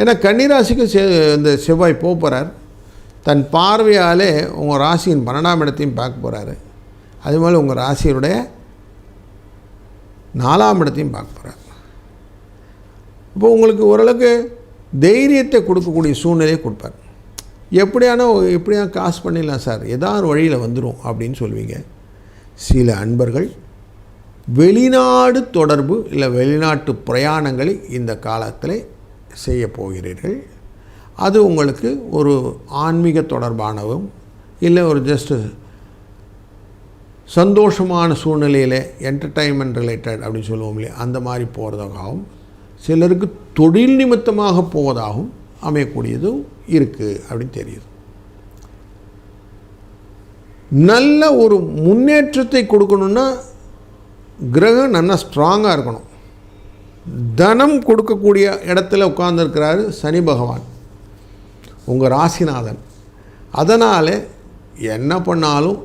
ஏன்னா கன்னிராசிக்கு இந்த செவ்வாய் போகிறார், தன் பார்வையாலே உங்கள் ராசியின் 12ஆம் இடத்தையும் பார்க்க போகிறாரு. அது மாதிரி உங்கள் ராசியுடைய 4ஆம் இடத்தையும் பார்க்க போகிறார். இப்போ உங்களுக்கு ஓரளவுக்கு தைரியத்தை கொடுக்கக்கூடிய சூழ்நிலையை கொடுப்பார். எப்படியா காசு பண்ணிடலாம் சார், ஏதாவது ஒரு வழியில் வந்துடும் அப்படின்னு சொல்லுவீங்க. சில அன்பர்கள் வெளிநாடு தொடர்பு இல்லை வெளிநாட்டு பிரயாணங்களை இந்த காலத்தில் செய்ய போகிறீர்கள். அது உங்களுக்கு ஒரு ஆன்மீக தொடர்பானவும் இல்லை ஒரு ஜஸ்ட்டு சந்தோஷமான சூழ்நிலையில் என்டர்டைன்மெண்ட் ரிலேட்டட் அப்படின்னு சொல்லுவோம் இல்லையா, அந்த மாதிரி போகிறதாகவும், சிலருக்கு தொழில் நிமித்தமாக போவதாகவும் அமையக்கூடியதும் இருக்குது அப்படின்னு தெரியுது. நல்ல ஒரு முன்னேற்றத்தை கொடுக்கணுன்னா கிரகம் நல்லா ஸ்ட்ராங்காக இருக்கணும். தனம் கொடுக்கக்கூடிய இடத்துல உட்கார்ந்துருக்கிறாரு சனி பகவான், உங்கள் ராசிநாதன். அதனால் என்ன பண்ணாலும்